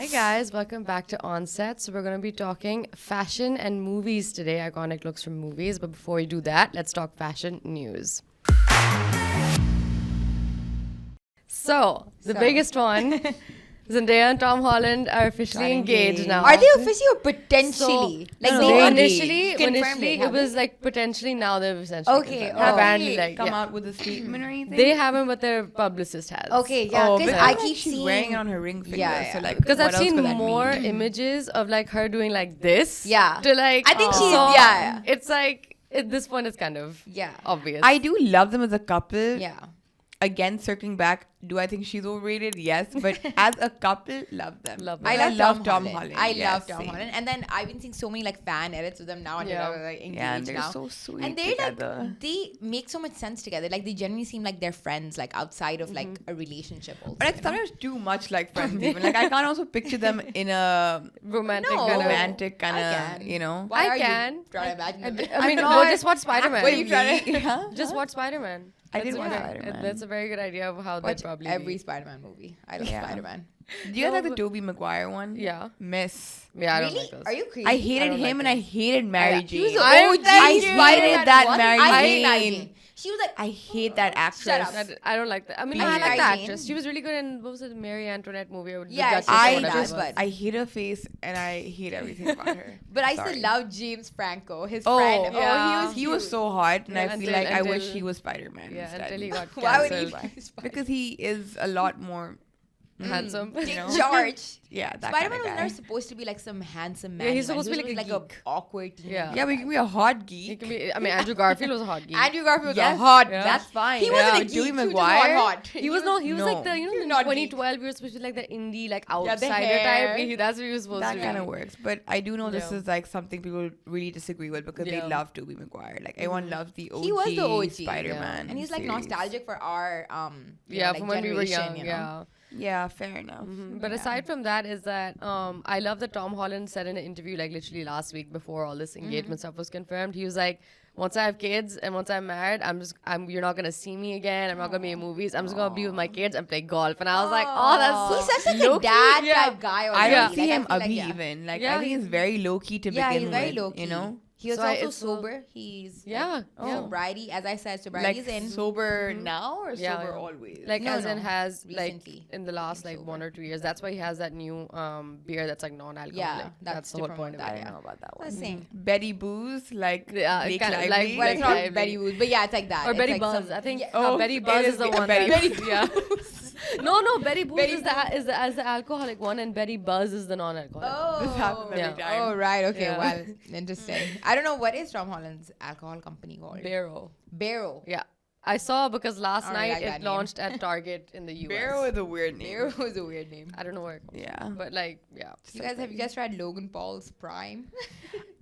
Hi guys, welcome back to Onset. So we're going to be talking fashion and movies today, iconic looks from movies. But before we do that, let's talk fashion news. So, the biggest one, Zendaya and Tom Holland are officially engaged now. Are they officially or potentially? Initially it was like potentially, now they've essentially Apparently come out with a statement or anything. They haven't, but their publicist has. Okay, yeah, because I keep she's seeing wearing it on her ring finger. Yeah. So like, Because I've what else seen could that more mean? images of like her doing like this. Yeah. To like, I think she's so it's like at this point it's kind of obvious. I do love them as a couple. Yeah. Again, circling back, do I think she's overrated? Yes, but as a couple, love them. I love Tom Holland. I Yes, love Tom same. Holland, and then I've been seeing so many like fan edits with them now, and they're like engaged and they're now. so sweet And they together. like they make so much sense together. Like they genuinely seem like they're friends, like outside of like a relationship. Also, But like sometimes too much like friends. Even like I can't also picture them in a romantic kind of can. you know. Why I are can. you trying to imagine them? I mean, not just watch Spider-Man. Wait, you trying to? Just watch Spider-Man. I did watch Spider-Man. That's a very good idea of how they Watch probably every Spider-Man movie. I love Spider-Man. Do you guys like the Tobey Maguire one? Yeah. Miss. Yeah, I don't Really? like those. Are you crazy? I hated him and I hated Mary Jane. He was the I OG. I hated that What? Mary I hate Mary Jane. Jane. She was like, I hate that actress. Shut up. I don't like that. I mean, I I hate like the Mary Jane. actress. She was really good in, what was it, Mary Antoinette movie? Or the Yeah, Duchess she's or so whatever nice, it was. but- I hate her face and I hate everything about her. but I Sorry. still love James Franco, his Oh, friend. yeah. He was so hot, and Yeah, I feel like I wish until- he was Spider-Man. Yeah, instead. until he got Why would he cancelled. be Spider-Man? Because he is a lot more Handsome. you know? George. Yeah, that Spider-Man kind was of never guy. supposed to be like some handsome man. Yeah, he's supposed to be He like was a like geek. a awkward teen. Yeah. Yeah, but you can be a hot He geek. can be, I mean, Andrew Garfield was a hot geek. Andrew Garfield was Yes. a hot. Yeah. That's fine. He yeah. wasn't a But geek. Tobey He was just Maguire. hot. He was no, he was like No. the, you know, in Not 2012, we were supposed to be like the indie, like the outsider hair. type. That's what he was supposed That to be. kind of works. But I do know this Yeah. is like something people really disagree with because they Yeah. love Tobey Maguire. Like everyone loves the OG, He was the OG, Spider-Man. and he's like series. nostalgic for our Yeah, like from when we were generation, young. you know? Yeah. Yeah, fair enough. But aside from that, is that I love that Tom Holland said in an interview like literally last week before all this engagement stuff was confirmed. He was like, once I have kids and once I'm married, you're not gonna see me again. I'm not gonna be in movies. I'm just gonna be with my kids and play golf. And I was like, oh, that's He's such like a dad type guy. I already. don't see Like, him feel like, Abhi yeah. even. Like Yeah, I think he's very low key to Yeah, begin he's very with. low key. You know, He was So also it's sober. He's Yeah, yeah. sobriety, as I said, like sobriety is in. sober now or Yeah, sober yeah. always. like No, as in no, has recently. like in the last like 1 or 2 years. That's why he has that new beer that's like non-alcoholic. Yeah, that's that's the to whole promote point of that, it. I don't know about that That's one. saying. Betty Booze, like Yeah, Blake kinda Lively. like Well, it's Blake not Lively. Betty Booze, but yeah, it's like that. Or It's Betty like Buzz. some- I think yeah. Oh, Betty it Buzz is is the Betty one. Buzz. Yeah. No, Betty Booze is the alcoholic one, and Betty Buzz is the non-alcoholic. Oh, This happens every Yeah. time. Oh, right. Okay. Yeah. Well, interesting. I don't know what is Tom Holland's alcohol company called. Barrow. Barrow. Yeah. I saw because last I don't night like that it name. launched at Target in the US. Barrow is a weird name. Barrow is a weird name. I don't know where it comes Yeah. from, but like, yeah. Have you guys tried Logan Paul's Prime?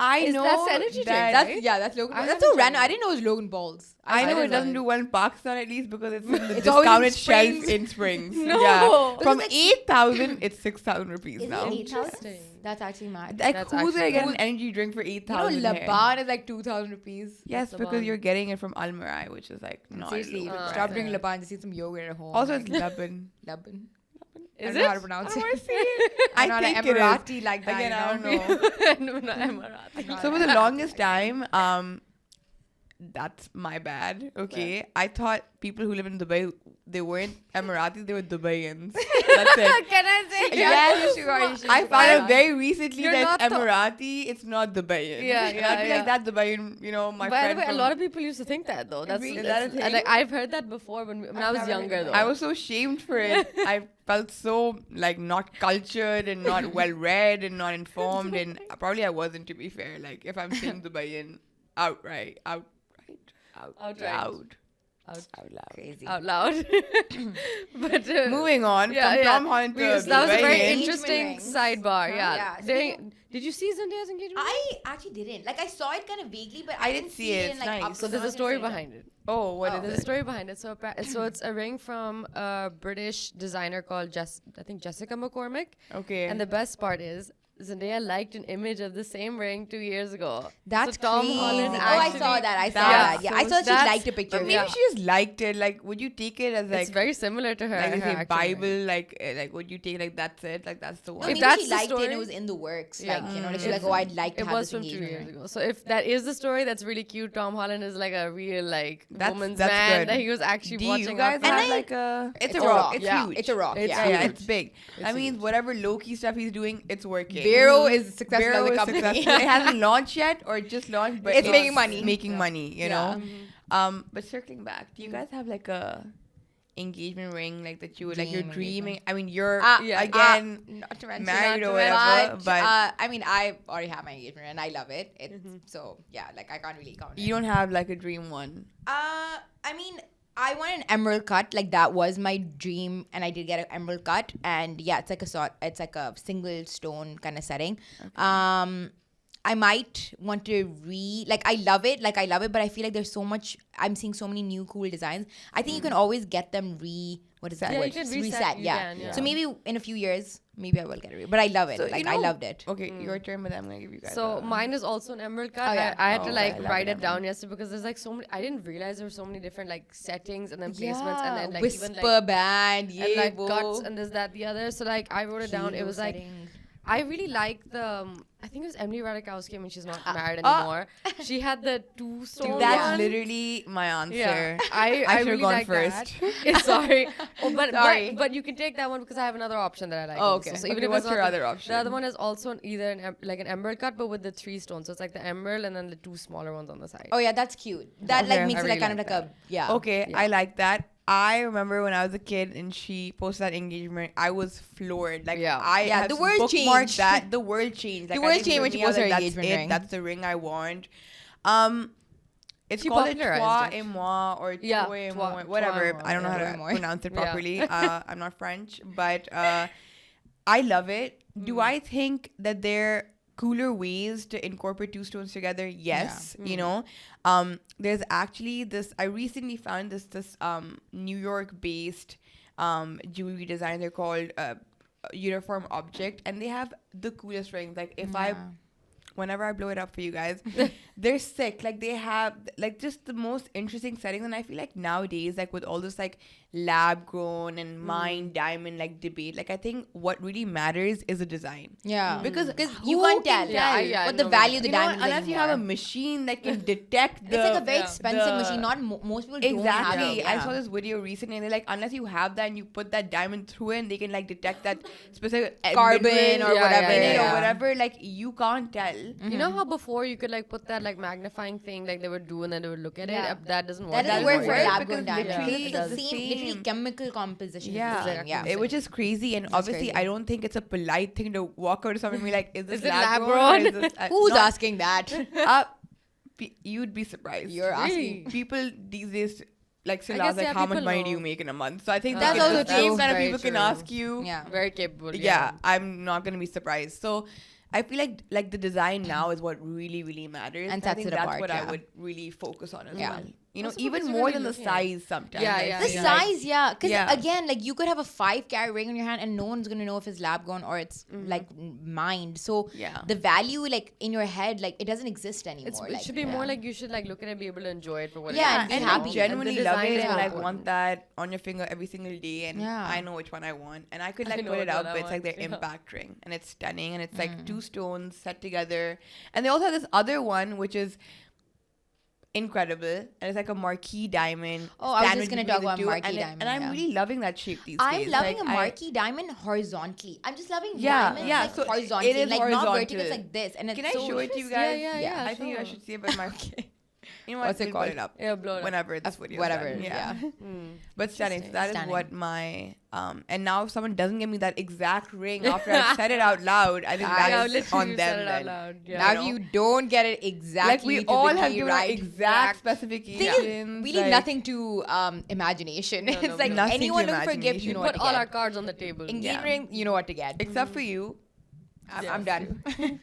I Is know that energy drink, that- right? That's Logan. I Paul. That's haven't so random. tried I didn't know it was Logan Paul's. I know didn't it doesn't know. do well in Pakistan at least because it's in the It's always in discounted shelf Springs. in Springs. No. Yeah. Because From like- 8,000, it's 6,000 rupees Is now. it 8,000? Interesting. That's actually mad. Like That's who's gonna actually- get an energy drink for You know, 8,000? here? Laban is like 2,000 rupees. Yes, What's because Laban? you're getting it from Almarai, which is like not. Seriously, local stop brand. drinking Laban. Just eat some yogurt at home. Also, Like, it's Lebanon. Laban. Is I don't know how to it? pronounce I it. want to see it. I'm not think an it is. Emirati like that. Again, I you don't know. No, no, Emirati. Not So for an the Emirati longest like that. time, that's my bad. Okay, I thought people who live in Dubai, they weren't Emiratis, they were Dubaians. That's it. Can I say? Yes, you should I go found back. out very recently You're that not the- Emirati, it's not Dubaian. Yeah, And yeah, I'd be yeah. like that Dubaian, you know, my By the friend. way, a from- lot of people used to think that though. That's Really? Is that's- that a thing? like I've heard that before when I was never younger heard though. that. I was so shamed for it. I felt so like not cultured and not well read and not informed, and probably I wasn't, to be fair. Like if I'm saying Dubaian outright, out loud. Crazy. Out loud. But Moving on yeah, from yeah. Tom Holland to that was a very Dubaian. interesting rings. sidebar. Yeah. Yeah, Did you see Zendaya's engagement? I actually didn't. Like I saw it kind of vaguely, but I didn't see it. in, It's like, nice. up So close. there's I a was story gonna say behind it. Oh, what is There's it? a story behind it. So it's a ring from a British designer called I think Jessica McCormick. Okay. And the best part is Zendaya liked an image of the same ring 2 years ago. That's so Tom crazy. Holland I saw that. I saw that. Yeah, I saw she that's- liked a picture. But maybe she just liked it. Like, would you take it as like it's very similar to her. like they her say actual Bible? ring. Like would you take like that's it? Like that's the No, one. If maybe that's she the liked it and story- it was in the works. Yeah. Like, you know, she's like, oh, I'd like to It have was this from 2 years engagement ring. ago. So if that is the story, that's really cute. Tom Holland is like a real like woman's that's man good. that he was actually Do watching you guys out for. have like a? It's a a rock. rock. It's Yeah. huge. It's a rock. It's Yeah. Yeah, huge. it's big. It's That means huge. whatever low-key stuff he's doing, it's working. Vero is successful Vero as a is company. successful. It hasn't launched yet, or it just launched, but It's making money. Making money, you know. Mm-hmm. But circling back, do you guys have like a engagement ring like that you would like you're Dream dreaming? I mean, you're Yeah. again Not to mention married that, or whatever, but I mean, I already have my engagement and I love it. It's so yeah, like I can't really count it. you don't have like a dream one. I mean, I want an emerald cut. Like that was my dream, and I did get an emerald cut. And yeah, it's like a single stone kind of setting. I might want to I love it, but I feel like there's so much. I'm seeing so many new cool designs. I think you can always get them what is that Yeah, word? you can reset, you can, yeah. So maybe in a few years, maybe I will get it. But I love it. So, Like you I know- loved it. Okay, your turn, but I'm gonna give you guys. So a- mine is also an emerald cut. Oh, yeah. I had to Oh, like I love write it, it down yesterday because there's like so many. I didn't realize there were so many different like settings and then placements and then like whisper even like band, and like whoa. cuts and this that the other. So like I wrote it down. It was like I really like the. I think it was Emily Ratajkowski. I mean, she's not married anymore. She had the two stone That's one. literally my answer. Yeah, I I should've really gone like first. That. Sorry, Sorry. but you can take that one because I have another option that I like. Oh, also. okay. So Okay, even if what's it's not your the- other option? The other one is also either an emerald cut, but with the 3 stones. So it's like the emerald and then the 2 smaller ones on the side. Oh yeah, that's cute. That Okay. like makes I it like really kind of like like a yeah. Okay, I like that. I remember when I was a kid and she posted that engagement, I was floored. Like, Yeah. I Yeah, have the world bookmarked changed. that. The world changed. Like, The I world think changed for when she me, I was posted her like, engagement that's ring. it. That's the ring I want. It's She called it popularized Toi it. et moi or Yeah, Toi et Toi- moi, Toi whatever. et moi, I don't know yeah. how Toi to et moi. pronounce it Yeah. properly. I'm not French, but I love it. Do I think that there cooler ways to incorporate 2 stones together? Yes. You know, there's actually this. I recently found this New York based jewelry designer called Uniform Object, and they have the coolest rings. Like whenever I blow it up for you guys, they're sick. Like they have like just the most interesting settings, and I feel like nowadays, like with all this like lab grown and mined diamond like debate, like I think what really matters is the design. Yeah, Because you who can't can tell Yeah, what I the know value of the You know what? diamond is Unless you have a anymore. machine that can detect the It's like a very yeah, expensive machine. Not most people don't have Exactly. it. I Yeah. saw this video recently, and they're like, unless you have that and you put that diamond through it, and they can like detect that specific Carbon mineral or Yeah, whatever. in it yeah. or whatever. Like you can't tell. You know how before you could like put that like magnifying thing like they would do and then they would look at Yeah. it. That doesn't work. That doesn't doesn't work for work lab because grown diamond. literally It's the the same, literally same- chemical composition. Yeah. Is the same. Yeah. Which is crazy, and obviously crazy. I don't think it's a polite thing to walk out to someone and be like, "Is this Is it lab lab grown? grown? Or is this, Who's not- asking that? You'd be surprised. You're asking. People these days like still I ask guess, like yeah, how much people money do know. you make in a month? So I think That's the also same true. kind of Very people can true. ask you. Yeah. very capable. Yeah, I'm not gonna be surprised. So I feel like the design now is what really matters. And I sets think it that's apart, what yeah. I would really focus on as Yeah. well. You know, Also even because you're more really than the looking at it. size sometimes. Yeah, I yeah, The feel yeah. like- size, yeah. Because Yeah. again, like you could have a 5-carat ring in your hand and no one's gonna know if it's lab grown or it's like mined. So Yeah. the value, like in your head, like it doesn't exist anymore. It should be more like you should like look at it and be able to enjoy it for what Yeah, it is. and be and happy. I And genuinely the love design it is and like important. want that on your finger every single day, and Yeah. I know which one I want, and I could I like know put it which out, one but I it's like their want, yeah. impact ring, and it's stunning, and it's like 2 stones set together, and they also have this other one which is incredible, and it's like a marquee diamond. Oh, I was just standard gonna between talk the about two, marquee and diamond, and I'm yeah. really loving that shape these days. I'm loving Like, a marquee diamond horizontally. I'm just loving Yeah, diamonds yeah, like so horizontally, it is like not vertical. It's horizontal. like this, and it's Can I so show it to you Yeah, guys? yeah, I think you guys sure. should see it, but my you know what? What's it We'll called? Put it up. Yeah, blow it up. Whenever this video. whatever. Done. Yeah. But stunning. So that is Stunning. what my and now if someone doesn't give me that exact ring after I've said it out loud, I think Yeah, that is literally on you them said it out then. loud. Yeah. Now, You if know? you don't get it exactly, Like we to all the have T given our right, exact Thing specifications. is, we leave like- nothing to imagination. No, it's no, like nothing to anyone looking for a gift, imagination. you know Put what to all get. our cards on the table. Engagement ring, you know what to get. except for you. I'm done.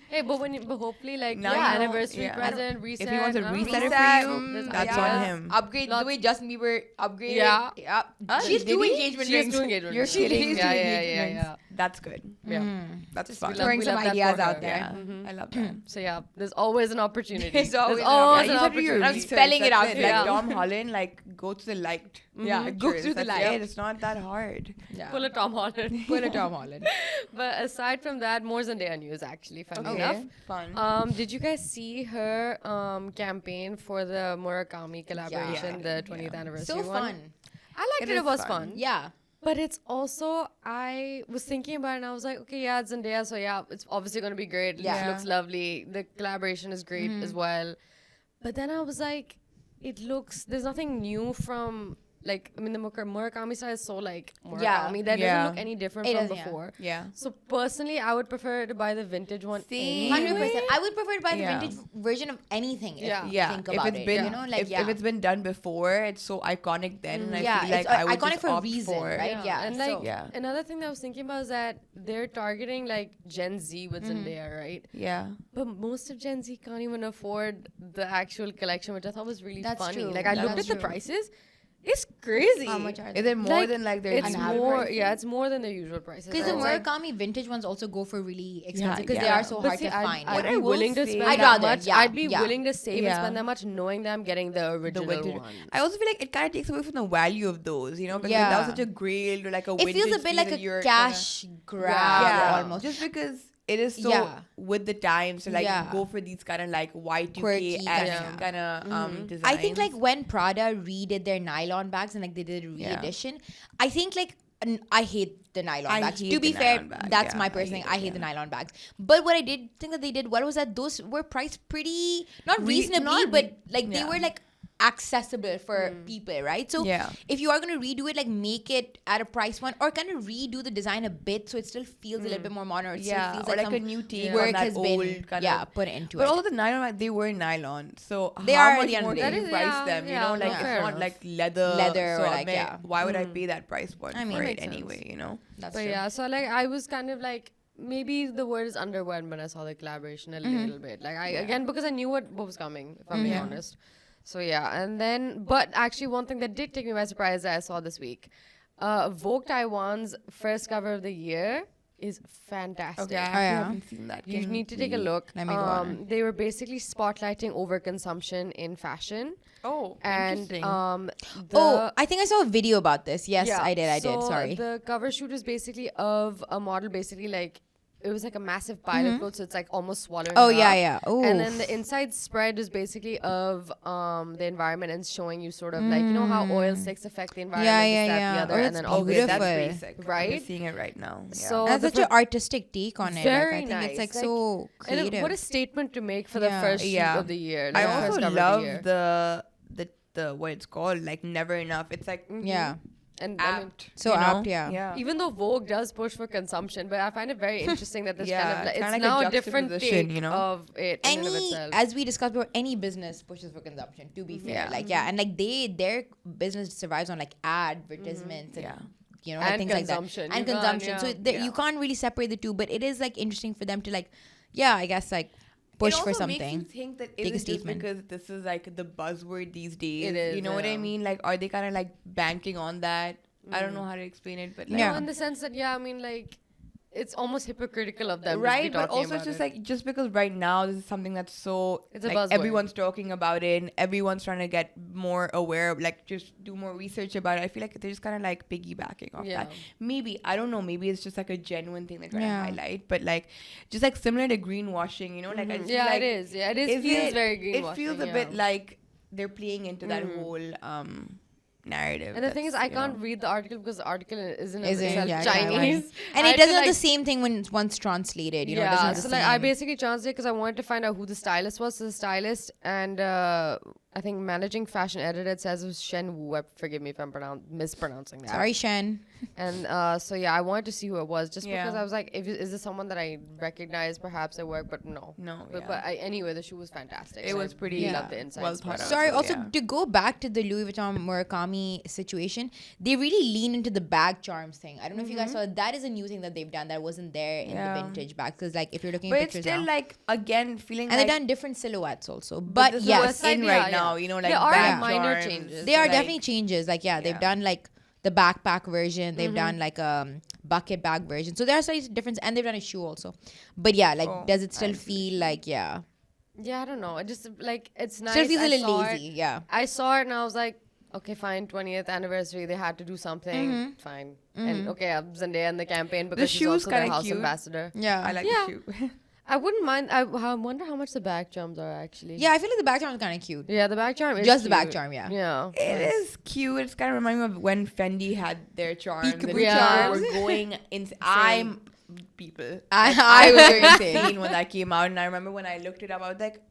Hey, but hopefully, like, Now yeah, you know, anniversary yeah. present, reset. If he wants to no? reset it Reset, for you, there's that's ideas. on him. Upgrade the Lot- way Justin Bieber upgraded. Yeah. She's did two he? engagement She has rings. 2 engagement You're rings. kidding. Yeah. That's good. Yeah. That's We fun. love- Throwing we some love that ideas for out her. there. Yeah, I love that. So yeah, there's always an opportunity. There's always an always Yeah, an you have to do your opportunity. I'm research. spelling it That's out for Like you. Tom Holland, like go to the liked. Yeah, go pictures. through the That's liked. it. It's not that hard. Yeah. Pull a Tom Holland. Put a Tom Holland. But aside from that, more Zendaya news actually, funny Okay. enough. Fun. Did you guys see her campaign for the Murakami collaboration, the 20th anniversary So one? fun. I liked it. is It was fun. fun. Yeah. But it's also, I was thinking about it and I was like, okay, yeah, it's Zendaya, so yeah, it's obviously going to be great. Yeah. It looks lovely. The collaboration is great as well. But then I was like, there's nothing new from, like, I mean, the Murakami style is so, like, Murakami. Yeah. That Yeah. doesn't look any different It from doesn't, yeah. before. Yeah. So, personally, I would prefer to buy the vintage one. Same. anyway. 100%. I would prefer to buy the Yeah. vintage version of anything. Yeah. If you Yeah, think if about it's it. been, You know, like, if it's been done before, it's so iconic then. And I Yeah, feel like it's I would iconic just for a opt reason, for, right? Yeah, And so- like Yeah. another thing that I was thinking about is that they're targeting like Gen Z with Zendaya, right? Yeah. But most of Gen Z can't even afford the actual collection, which I thought was really That's funny. true. Like I That's looked at the true. prices. It's crazy. How much are Is they? it more Like, than like their it's usual more, prices? yeah, it's more than their usual prices. Because the It's like- Murakami vintage ones also go for really expensive because yeah. they are so But hard see, to find. I'd What be I will willing to say- spend I'd that rather, much. yeah, I'd be yeah. willing to save and Yeah. spend that much knowing that I'm getting the The original vintage. one. I also feel like it kind of takes away from the value of those, you know, because Yeah. that was such a grail or like a It vintage feels a bit piece like that a you're cash grab yeah, almost. just because it is so Yeah. with the times to like Yeah. go for these kind of like Y2K Quirky esque kind of designs. I think like when Prada redid their nylon bags and like they did a re-edition, I think like I hate the nylon I bags. hate To be the fair, nylon bag, that's yeah, my I personal hate thing. it, I hate the yeah. nylon bags. But what I did think that they did well was that those were priced pretty not reasonably, not but re- like they yeah. were like accessible for people, right? So Yeah. if you are gonna redo it, like make it at a price point or kind of redo the design a bit so it still feels a little bit more modern. Or it yeah, still feels or like some a new take work on that has old been kind of. put into But it. also the nylon, like, they were nylon, so They how are at much the end more of the can day. you price Yeah, them? You yeah, know, like no, it's fair not enough. like leather. Leather so or I like, mean, yeah. why would I pay that price point I mean, for it makes sense. anyway? You know. That's But true. yeah, so like I was kind of like maybe the word is underwhelmed when I saw the collaboration a little bit. Like again because I knew what was coming, if I'm being honest. So yeah, and then but actually one thing that did take me by surprise that I saw this week, Vogue Taiwan's first cover of the year is fantastic. Okay, I yeah. haven't seen that. You Can need to take a we- look. Let me go on it. They were basically spotlighting overconsumption in fashion, Oh, and interesting. Oh, I think I saw a video about this. Yes, yeah, I did. so Sorry. The cover shoot was basically of a model, basically like it was like a massive pile of clothes, so it's like almost swallowing. Oh, her yeah, up. yeah. Oh. And then the inside spread is basically of the environment and showing you sort of like you know how oil slicks affect the environment, Yeah, this, yeah, that, yeah. the other, Oh, and that's then all Okay, that's beautiful. basic. Right? I'm just seeing it right now. Yeah. So That's the such an fir- artistic take on it. very like, I think nice. it's like so and creative. what a statement to make for Yeah. the first shoot Yeah. of the year. I like the first also cover love of the year. the what it's called, like Never Enough. It's like yeah. And I mean, apt. So you know? apt, yeah. Yeah. even though Vogue does push for consumption, but I find it very interesting that this Yeah, kind of like, it's it's kinda like a now a different juxtaposition, take you know? of it in and of Any, itself. as we discussed before, any business pushes for consumption. To be fair, Yeah. like and like their business survives on like advertisements and Yeah. you know like And things like that consumption. and You can't, consumption. yeah. So Yeah. you can't really separate the two, but it is like interesting for them to like, I guess like push It for also something. Makes you think that Take a isn't just statement. because this is like the buzzword these days. It is, You know what I yeah. mean? Like, are they kind of like banking on that? I don't know how to explain it, but like, Yeah. No, in the sense that I mean like it's almost hypocritical of them to be right. But talking also, about it's just it. like just because right now this is something that's so It's a like, buzzword. everyone's talking about it, and everyone's trying to get more aware, of, like just do more research about it. I feel like they're just kind of like piggybacking off Yeah. that. Maybe I don't know. Maybe it's just like a genuine thing they're trying Yeah. to highlight, but like just like similar to greenwashing, you know, like I just feel yeah, like it is. Yeah, it is. is Feels it- very greenwashing. It feels a yeah. bit like they're playing into that whole narrative. And the thing is, that's, I you know. can't read the article because the article isn't Isn't, yeah, Chinese. And I it had doesn't to, have the like, same thing when once translated. You know, it yeah, doesn't have so the like I same. basically translated because I wanted to find out who the stylist was. So the stylist and I I think managing fashion editor. It says it was Shen Wu. Forgive me if I'm mispronouncing that. Sorry, Shen. And so yeah, I wanted to see who it was just because Yeah. I was like, is this someone that I recognize perhaps at work? But no. No, But anyway, the shoe was fantastic. It So was I pretty really loved the inside. well thought out. Sorry, So, also yeah. to go back to the Louis Vuitton Murakami situation, they really lean into the bag charms thing. I don't know if you guys saw that is a new thing that they've done that wasn't there in the vintage bags. Because like if you're looking But at it's pictures still now, like again feeling and like they've done different silhouettes also. but But this is yes, what's in Yeah, right yeah. now. You know, like There are bag minor charms. changes. they are Like, definitely changes. Like yeah, they've done like the backpack version. They've done like a bucket bag version. So there are slight differences, and they've done a shoe also. But yeah, like does it still feel like yeah? Yeah, I don't know. It just like it's nice. Still feels I a little saw lazy. It. Yeah. I saw it and I was like, okay, fine. 20th anniversary. They had to do something. Fine. And okay, Zendaya in the campaign because she's shoe's also their kinda house cute. ambassador. Yeah. I like Yeah. the shoe. I wouldn't mind. I wonder how much the back charms are actually. Yeah, I feel like the back charm is kind of cute. Yeah, the back charm is Just the back cute. charm, yeah. Yeah. It is cute. It's kind of reminding me of when Fendi had their charms. Peekaboo and people charms. were going in. I'm people. I was going to say. Insane when that came out, and I remember when I looked it up, I was like,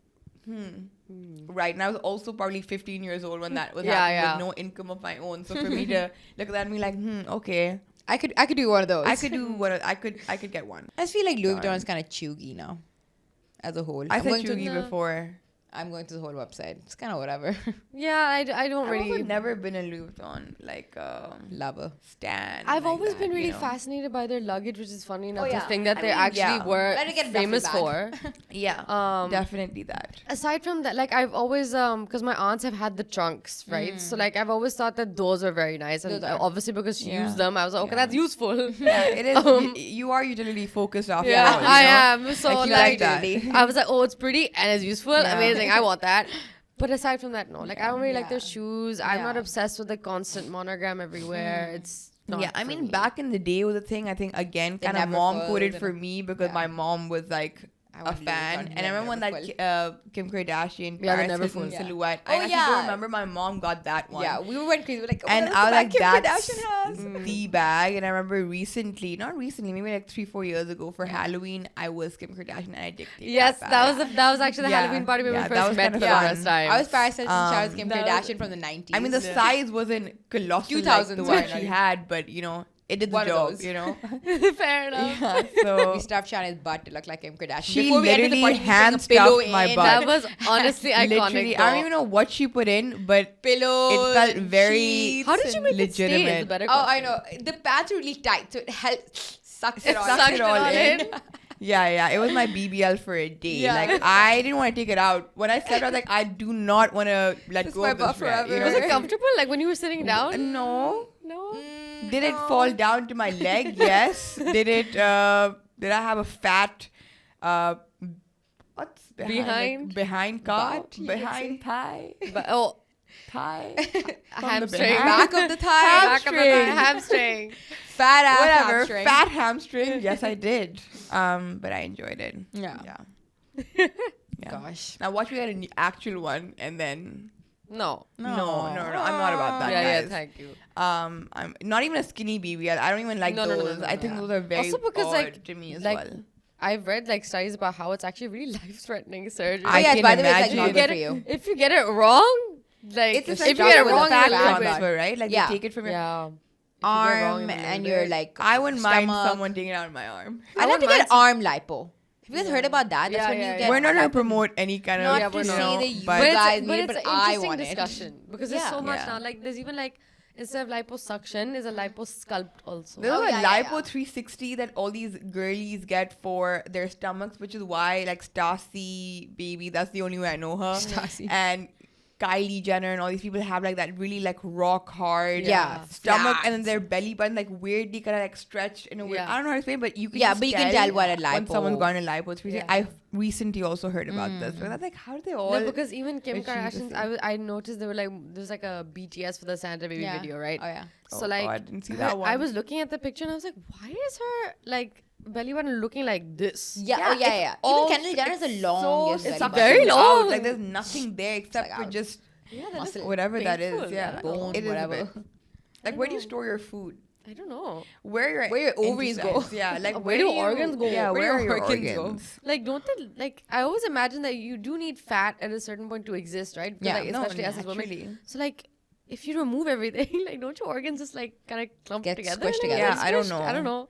Right, and I was also probably 15 years old when that was happening with no income of my own. So for me to look at that and be like, okay, I could do one of those. I could do what I could get one. I just feel like Louis Vuitton is kind of chuggy now, as a whole. I I'm said going Chugi to before. I'm going to the whole website. It's kind of whatever. Yeah, I don't I've really. also never been a Louis Vuitton like Lover. stan. I've like always that, been really you know? fascinated by their luggage, which is funny enough to yeah. think that I they mean, actually yeah. were Let me get a famous duffel for. Yeah, definitely that. Aside from that, like I've always because my aunts have had the trunks, right? So like I've always thought that those are very nice, and obviously because she used them, I was like, okay, that's useful. Yeah, it is. You are utility focused after Yeah, all. You I know? am. So Like, you like, like that. I was like, oh, it's pretty and it's useful, Yeah. amazing. I want that. But aside from that, no. Like I don't really like their shoes. I'm not Yeah. obsessed with the constant monogram everywhere. It's not. Yeah, I for mean, me. back in the day was a thing. I think again, kind of never mom fold coded and- for me because my mom was like a want Louis fan, Vuitton, and I remember when never that Kim Kardashian Yeah, the Paris never Hilton fold. silhouette. Oh, I actually yeah. don't remember my mom got that one. Yeah, we went crazy. We were like, oh, And that's I was the like, bag Kim that's Kardashian has. the bag. And I remember maybe like 3-4 years ago for Halloween, I was Kim Kardashian and I dictated Yes, that that bag. was actually the Yeah. Halloween party when Yeah, we that first was met kind for of the fun. first time. I was Paris Hilton. She was Kim that was- Kardashian from the 90s. I mean, the size wasn't colossal like 2000s, the one right? she had, but you know, it did the One of job, those. you know. Fair enough. Yeah, so we stuffed Shayane's butt to look like Kim Kardashian. She Before we entered the literally party, we put a hand pillow stuffed my in. butt. That was honestly iconic. literally, I don't even know what she put in, but Pillows. it felt very sheets How did you make it stay? Is the legitimate. better Oh, I question. know. The pads were really tight, so it helped sucked it all. Sucked it all in. in. Yeah, it was my BBL for a day. Yeah. Like, I didn't want to take it out. When I slept, I was like, I do not want to let This go my of this butt thread, forever. you know? Was it comfortable? Like when you were sitting down? No. No. Did it fall down to my leg? Yes. Did I have a fat, what's Behind? behind cow? Butt, you Behind thigh? But, Thigh? hamstring. behind. Back of the thigh. Back of the thigh, hamstring. Fat ass Whatever. hamstring. Fat hamstring. Yes, I did. But I enjoyed it. Yeah. Yeah. Gosh. Now watch me get an actual one and then No. no, I'm not about that, Yeah, guys. thank you. I'm not even a skinny BBL. I don't even like No, no, those. no, I think those are very Also because, odd like- to me as like, well. I've read like studies about how it's actually really life-threatening surgery. I yes, can by the way, it's like imagine. not you good get for it, you. if you get it wrong, like It's a if you struggle get it with wrong, the you're fat a little bit. transfer, right? Like Yeah. they take it from your Yeah. If you get it wrong Arm in a and little your bit. like I wouldn't mind stomach. someone taking it out of my arm. I like to wouldn't get arm lipo. Have you guys heard about that? That's Yeah, when yeah, you yeah. get. We're not gonna promote any kind Not of to you say know, that you but guys but need, it's but an I interesting want it. discussion because there's so much Yeah. now. Like there's even like instead of liposuction is a liposculpt also. there's Oh, a yeah, yeah, lipo 360 that all these girlies get for their stomachs, which is why like Stassi baby, that's the only way I know her. Stassi. And Kylie Jenner and all these people have like that really like rock hard Yeah. stomach, Flat. and then their belly button like weirdly kind of like stretched in a way. Yeah. I don't know how to explain, but you can Yeah, just but you can tell what a when lipo- someone's gone a lipo 360. Yeah. I've recently also heard about this, but that's like how do they all? No, because even Kim achieve the Kardashian, same? I noticed there were like there's like a BTS for the Santa Baby Yeah. video, right? Oh yeah. So Oh, like I didn't see her- that one. I was looking at the picture and I was like, why is her like belly button looking like this? Yeah. Oh it's yeah. Yeah. all- Even Kendall Jenner's a it's long. it's belly sucking button. Very out. long. Like there's nothing there except like for out. just Yeah, that looks Muscle. whatever that painful. is. Yeah, I don't know. Bone, It is a whatever. bit. Like where do you store your food? I don't know. Where your ovaries go. Yeah, like Where do organs go? Yeah, Where where do are your organs go? organs? Like, don't they, like, I always imagine that you do need fat at a certain point to exist, right? Yeah, like, especially as a woman. naturally. So, like, if you remove everything, like, don't your organs just, like, kind of clump Get together? squished Like, together. Yeah, get I don't squished? know. I don't know.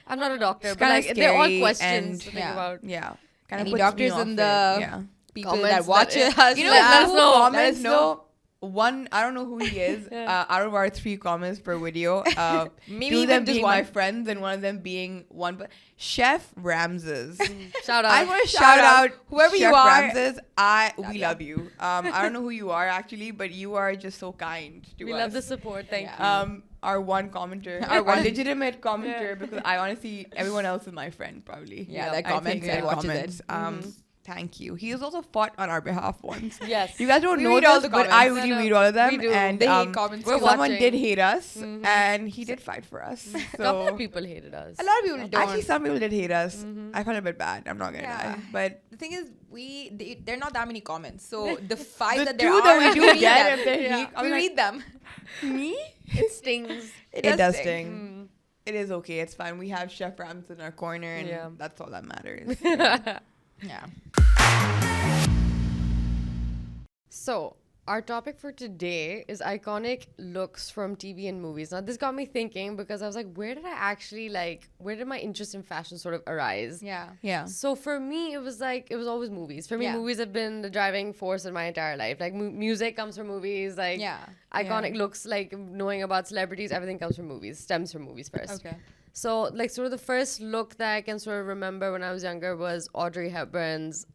I'm not a doctor, It's but, kinda like, they're all scary questions and- to think Yeah. about. Yeah. Kind Any of doctors in the people Comments that watch that- us? You know, Let us who know. comments Let us know. though. One, I don't know who he is. Yeah. Out of our 3 comments per video, Maybe two of even them just being my one. friends and one of them being one. But Chef Ramses. Shout out. I want to Shout shout out. out Whoever Chef you are. Ramses. We love you. I don't know who you are actually, but you are just so kind to We us. love the support. Thank Yeah. you. Our one commenter, Our our one- legitimate commenter, because I honestly, everyone else is my friend probably. Yeah, that I comments take and their watches it. comments. Thank you. He has also fought on our behalf once. Yes. You guys don't We know read all this, the but I comments. really No, no. read all of them. We do. And They hate comments we're too. someone watching. did hate us, and he did fight for us. A couple So of people hated us. A lot of people don't. actually, some people did hate us. I felt a bit bad. I'm not gonna Yeah. lie, but The thing is, there are not that many comments. So the 5 the that there 2 are, that we do read get, them. if they're Yeah. hate, I'm We like, read them. me. It stings. It does sting. sting. It is okay. It's fine. We have Chef Rams in our corner, and Yeah. that's all that matters. Yeah. So, our topic for today is iconic looks from TV and movies. Now, this got me thinking because I was like, where did my interest in fashion sort of arise? Yeah. Yeah. So for me, it was always movies. For me, Yeah. movies have been the driving force in my entire life. Like music comes from movies. Like Yeah. iconic looks, like knowing about celebrities, everything comes from movies. Stems from movies first. Okay. So, like, sort of the first look that I can sort of remember when I was younger was Audrey Hepburn's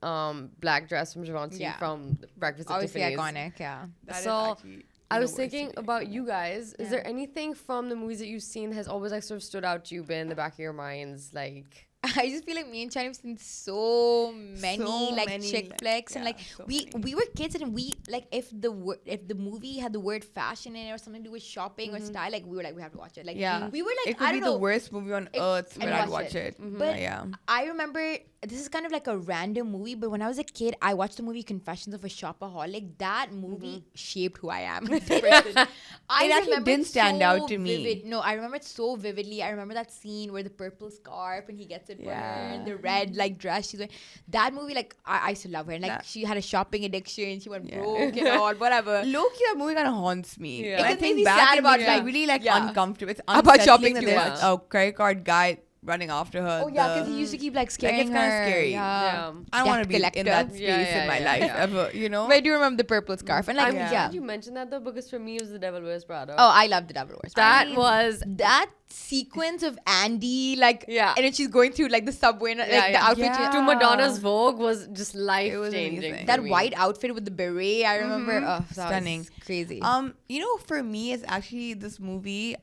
black dress from Givenchy Yeah. from Breakfast at Obviously Tiffany's. iconic. Yeah. That is So, actually I was university. thinking about you guys. Is Yeah. there anything from the movies that you've seen has always like sort of stood out to you, been in the back of your minds? Like, I just feel like me and China have seen so many chick flicks, and yeah, like so we many. were kids, and we like if the movie had the word fashion in it or something to do with shopping or style, like we have to watch it. Like Yeah. we were like, It could I be don't know. the worst movie on earth, but and I'd watch watch it. it. But Yeah. I remember this is kind of like a random movie, but when I was a kid, I watched the movie Confessions of a Shopaholic. That movie shaped who I am. as a person. It actually remember didn't it stand so out to me. vivid. No, I remember it so vividly. I remember that scene where the purple scarf and he gets it Yeah. burned, the red like dress she's wearing. That movie, like I used to love her. And like That- she had a shopping addiction. She went Yeah. broke and all, whatever. Low-key, that movie kind of haunts me. Yeah. When I It made me think back, sad it about, makes me like, really like yeah. uncomfortable. It's About unsettling shopping that too there's much. a credit card guy running after her. Oh yeah, because he used to keep like scaring it's kinda her. scary. Yeah. I don't want debt to be in collector. that space Yeah, in my yeah, life yeah. ever, you know? But I do remember the purple scarf and like I'm yeah. glad you mentioned that though, because for me it was The Devil Wears Prada. Oh, I love the Devil Wears Prada. that I mean, was that sequence of Andy, like, Yeah. and then she's going through like the subway, and, like the outfit. Yeah. to Madonna's Vogue was just life was changing. amazing. That white outfit with the beret, I remember. Oh, that Stunning. was crazy. You know, for me, it's actually this movie.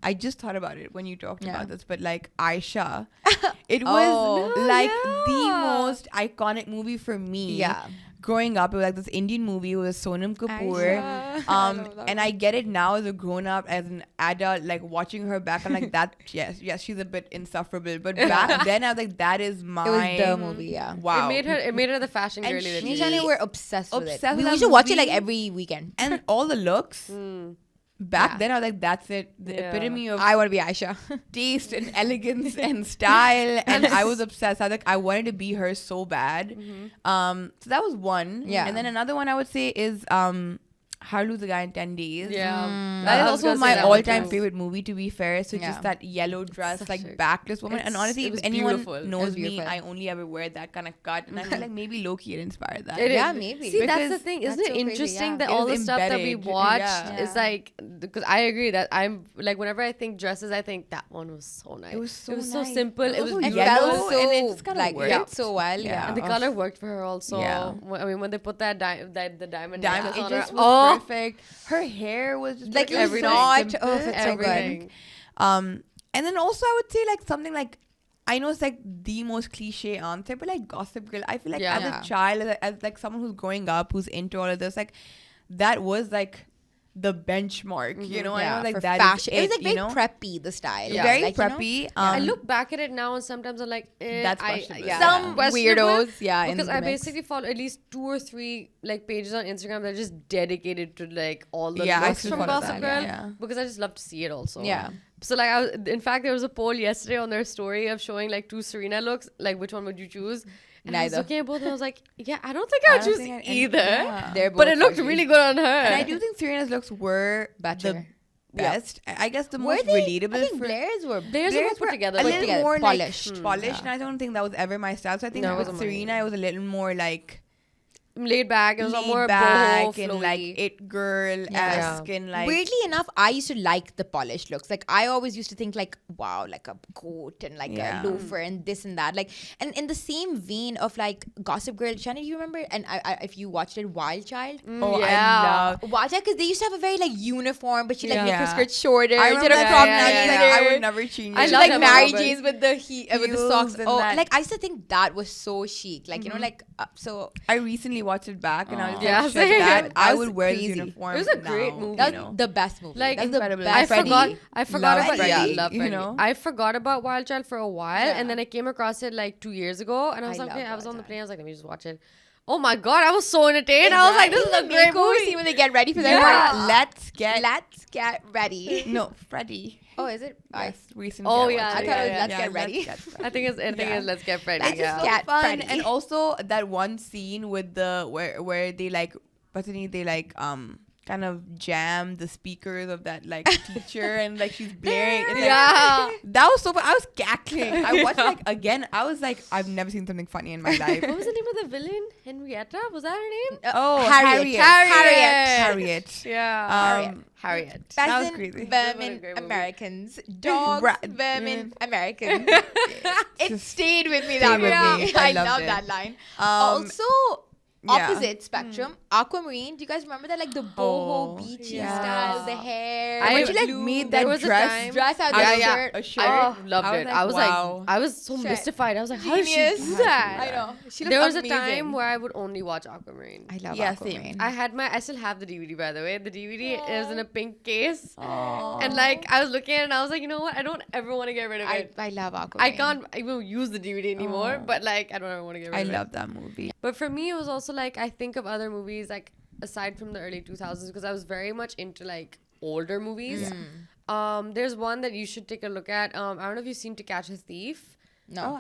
I just thought about it when you talked Yeah. about this, but like Aisha, it was like the most iconic movie for me. Yeah. Growing up, it was like this Indian movie with Sonam Kapoor. Aisha. I love that And I get it now as a grown up, as an adult, like watching her back. I'm like, that, yes, she's a bit insufferable. But back then, I was like, that is my. It was the movie, yeah. Wow. It made her the fashion And girly that Me she and is. Shayane were obsessed with it. Obsessed We with used that to watch it like movie. every weekend. And all the looks. Back Yeah. then, I was like, that's it. The Yeah. epitome of I want to be Aisha. taste and elegance and style. And I was obsessed. I was like, I wanted to be her so bad. So that was one. Yeah. And then another one I would say is How to Lose a Guy in 10 Days. Yeah. That I is was also gonna say my that one all-time too. favorite movie, to be fair. So Yeah. just that yellow dress, Such like a- backless woman. And honestly, it if was anyone beautiful. It knows was me, beautiful. I only ever wear that kind of cut. And I feel like maybe Loki had inspired that. It is. Yeah, maybe. See, that's the Because thing. that's Isn't it so crazy, interesting yeah. that It all was the stuff that we embedded. watched Yeah. is like, because I agree that I'm like, whenever I think dresses, I think that one was so nice. It was so so nice. simple. It It was was also It yellow, felt so, and it just kinda like, worked. fit so well. Yeah. Yeah. And the Oh. color worked for her also. Yeah. I mean, when they put that diamond Diamond, necklace it on just her, was perfect. Her hair was just Like, it was everything. so not- simple. oh, it's so good. everything. And then also I would say like something like, I know it's like the most cliche answer, but like Gossip Girl, I feel like Yeah. as a child, as like someone who's growing up, who's into all of this, like that was like the benchmark, you know? I know like for that is fashion. It was like you very know? preppy, the style. Yeah. Very like, you know? preppy. I look back at it now and sometimes I'm like, That's I, questionable. yeah. Some Questionable, weirdos, yeah, in because the I mix. basically follow at least 2 or 3 like pages on Instagram that are just dedicated to like all the Yeah, I looks still from follow Gossip that, Girl yeah. because I just love to see it also. Yeah. So like in fact, there was a poll yesterday on their story of showing like 2 Serena looks. Like, which one would you choose? And I was Neither. looking at both, and I was like, yeah, I don't think I would choose either. They're But both it looked ugly. really good on her. And I do think Serena's looks were Better. the best. I guess the Were most they? relatable. I think for Blair's were. Theirs were put together. a though. little together, more polished. like polished, and I don't think that was ever my style. So I think No, it with wasn't mine. Serena, it was a little more like laid back. It was a laid more boho, back and flowy. like it girl esque and like Weirdly enough, I used to like the polished looks. Like I always used to think like, wow, like a coat and like Yeah. a loafer and this and that. Like, and in the same vein of like Gossip Girl, Shayane, do you remember? And I if you watched it, Wild Child. oh Yeah. I love. Wild Child, because they used to have a very like uniform, but she like Yeah. make her Yeah. skirt shorter. I she remember had a that crop from yeah, like, yeah. I would never change. I it. She love like that Mary moment. Jane's with the with the Heels socks. and Oh, that. like I used to think that was so chic. Like you know, like so. I recently watched it back and I was Yeah, like, shit, same. that That I was would wear this crazy. uniform. It was a great now, movie. That you was know? the best movie. Like, That's the incredible. best. I Freddie. forgot Love about Freddie, love you Freddie. know? I forgot about Wild Child for a while, Yeah. and then I came across it like 2 years ago, and I was I like, love okay, I was Wild on the Child. plane, I was like, let me just watch it. Oh my god, I was so entertained. I was like, this is a The great makeover movie. scene when they get ready for their Yeah. party. Let's get ready. No, Freddie. Oh, is it? Yes, recently. Oh, I yeah, watched I thought it was yeah. Let's Get Ready. I think it's Let's Get Ready. Let's yeah. just get fun. Freddie. And also that one scene with the where they like they like kind of jam the speakers of that like teacher and like she's blaring. It's, like, Yeah. that was so fun. I was cackling. I watched like again. I was like, I've never seen something funny in my life. What was the name of the villain? Henrietta? Was that her name? Oh, Harriet. Harriet. Yeah. Um, Harriet. That was Peasant, crazy. What a vermin, great movie. Americans. Dogs, Rat- vermin, Americans. It Just stayed with me stayed that with movie. me. I I loved love it. that line. Um, Also, yeah. opposite spectrum, Aquamarine. Do you guys remember that? Like the boho Oh, beachy yeah. style, the hair. I the when she like blue- made There that was a dress. time- dress out Yeah, the yeah. shirt. A shirt. Oh, loved I was it. like, I was wow. like, I was so Shit. mystified. I was like, how did she Genius. do that? I know. She There looked was a amazing. time where I would only watch Aquamarine. I love Yeah, Aquamarine. same. I still have the DVD, by the way. The DVD is in a pink case. Aww. And like, I was looking at it and I was like, you know what? I don't ever want to get rid of it. I love Aquamarine. I can't even use the DVD anymore, but like, I don't ever want to get rid I of it. love that movie. But for me, it was also like, I think of other movies, like, aside from the early 2000s, because I was very much into like older movies. There's one that you should take a look at. I don't know if you've seen To Catch a Thief. No.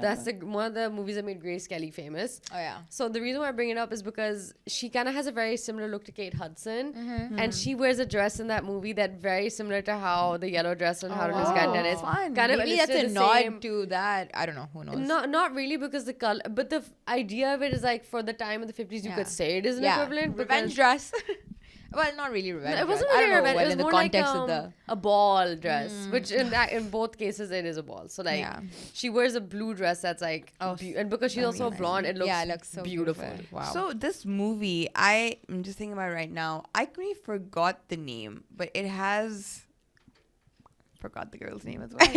That's one of the movies that made Grace Kelly famous. Oh yeah. So the reason why I bring it up is because she kind of has a very similar look to Kate Hudson, Mm-hmm. and she wears a dress in that movie that very similar to how the yellow dress and How to Lose a Guy in Tennis fun. kind of Maybe that's a illustrated the nod same- to that. I don't know. Who knows? Not really, because the color, but the idea of it is like for the time in the 50s, you Yeah. could say it is an Yeah. equivalent. Revenge because- dress. Well, not really revenge. No, it wasn't dress. really I a don't know. revenge. Well, It was in the more context like of the. a ball dress, which in both cases it is a ball. So like Yeah. she wears a blue dress that's like, and because she's also blonde, it looks, Yeah, it looks so beautiful. Wow. So this movie, I'm just thinking about it right now. I completely forgot the name, but it has forgot the girl's name as well.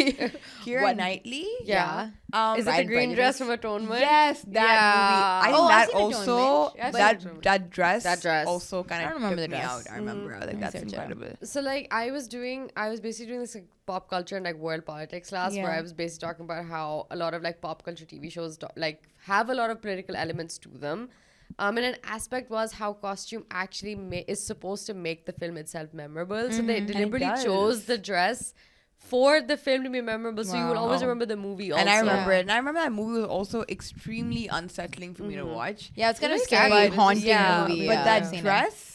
Keira What? Knightley. Yeah. Um, Is it the Pride and green dress Prejudice? from Atonement? Yes, that Yeah. movie. I think Oh, I've that seen also Atonement. I've seen that dress That dress. also kind I of don't remember took the me dress. out. I remember. I was like, that's Research it. incredible. So like I was basically doing this like, pop culture and like world politics class where Yeah. I was basically talking about how a lot of like pop culture TV shows like have a lot of political elements to them. And an aspect was how costume actually is supposed to make the film itself memorable. So they deliberately does. chose the dress for the film to be memorable. So you will always Wow. remember the movie also. And I remember Yeah. it. And I remember that movie was also extremely unsettling for me to watch. Yeah, it's kind of Really scary, sad. haunting Yeah, movie. but yeah, I've that seen it. dress.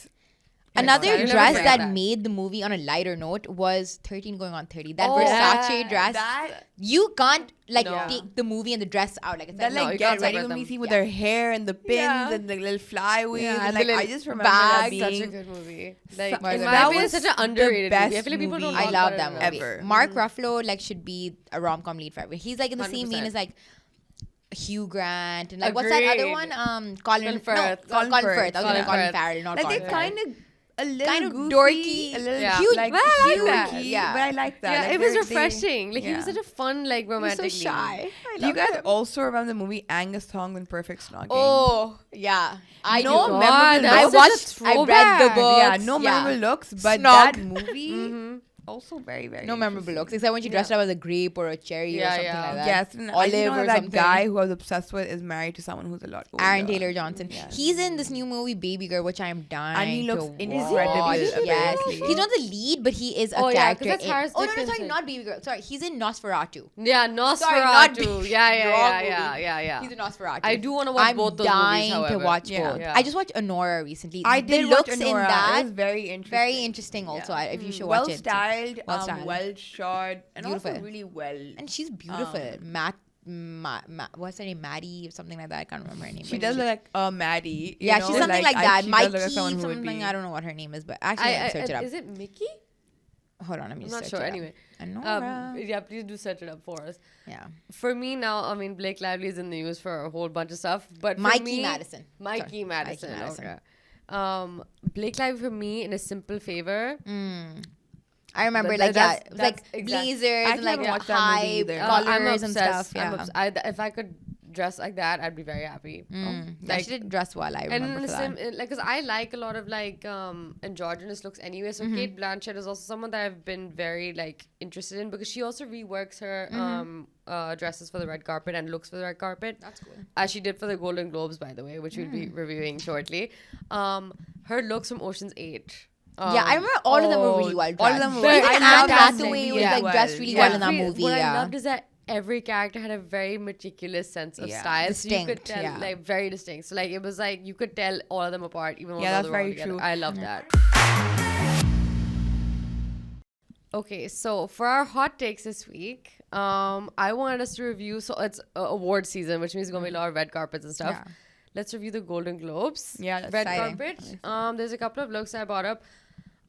Another I'll never dress forget that that. made the movie on a lighter note was 13 going on 30. That Oh, Versace yeah, dress. That You can't like No. take the movie and the dress out. Like it's that like, No, like you get can't ready separate with me them. scene with Yeah. their hair and the pins Yeah. and the little flywheels. Yeah, and and like the I little just remember bag, that being Such a good movie. Like, My in God. my That opinion, was it's such an the underrated movie. I best feel like people don't movie talk I love about that it movie. enough. Ever. Mark Ruffalo like should be a rom-com lead forever. He's like in the same vein 100%. as like Hugh Grant and like what's that other Agreed. one? Colin Colin Firth. Colin Colin Firth. Firth. I was gonna Colin Colin Firth. Farrell, not like Colin they're Farrell. kind of a little Kind of goofy, dorky, a little Yeah. cute, like well, I like cute, that. Yeah. but I like that. Yeah, Like, it was they- refreshing. Like he was yeah. such a fun, like He's so romantic lead. shy. Do you guys also remember the movie Angus Thong and Perfect Snogging? Oh yeah, I No do. memorable I that's looks. such a watched. I read the throwback. book. Yeah, no memorable looks, but Snog. that movie also very, very No memorable interesting. looks except when she dressed up as a grape or a cherry or Yeah, something yeah. like that. Yes, and I Olive know or that something. guy who I was obsessed with is married to someone who's a lot older. Aaron Taylor Johnson. Yes. He's in this new movie Baby Girl, which I am dying And he looks to incredible, watch. Yes, apparently. he's not the lead, but he is a Oh, yeah, 'cause character. that's Harris Oh no, Dickinson. sorry, not Baby Girl. Sorry, he's in Nosferatu. Yeah, not Nosferatu. Big- Yeah, wrong yeah. He's in Nosferatu. I do want to watch I'm both those movies, dying however. to watch Yeah. both. Yeah. I just watched Honora recently. I the did watch looks Honora. in that It was very interesting. very interesting. Also, Yeah. if you should well watch it. styled, Well styled. well shot, and Beautiful. also really well. And she's beautiful. What's her name? Maddie or something like that. I can't remember her name. She but does look like Maddie. Yeah, she's something like that. She Mikey, does look like someone who would something. be. I don't know what her name is, but actually, I search it up. Is it Mickey? Hold on, let me I'm just not search sure. it up. Anyway, Honora. yeah, please do search it up for us. Yeah. For me now, I mean, Blake Lively is in the news for a whole bunch of stuff, but for Mikey me, Madison. Mikey Sorry. Madison. Mikey Madison. Okay. Blake Lively for me in a simple favor. I remember, That- like, that's- yeah, it was that's like exact- blazers I and like haven't watched that movie high either. colors I'm and obsessed. stuff. Yeah. If I could dress like that, I'd be very happy. Like, she did dress well, I And remember in the for same, that. like, because I like a lot of like androgynous looks anyway. So Kate Blanchett is also someone that I've been very like interested in because she also reworks her dresses for the red carpet and looks for the red carpet. That's cool. As she did for the Golden Globes, by the way, which we'll be reviewing shortly. Her looks from Ocean's 8. Yeah, I remember all of them were really well all of dressed. them were very- Even I Anne love that Hathaway movie was as like dressed really well. well in that movie. What I Yeah. loved is that every character had a very meticulous sense of Yeah. style. So you could Distinct, tell, yeah. like, very distinct. So, like, it was like you could tell all of them apart, even though Yeah, they that's were all very together. true. I love that. Okay, so for our hot takes this week, I wanted us to review. So it's award season, which means there's gonna be a lot of red carpets and stuff. Yeah. Let's review the Golden Globes. Yeah, that's red exciting. carpet. There's a couple of looks I brought up.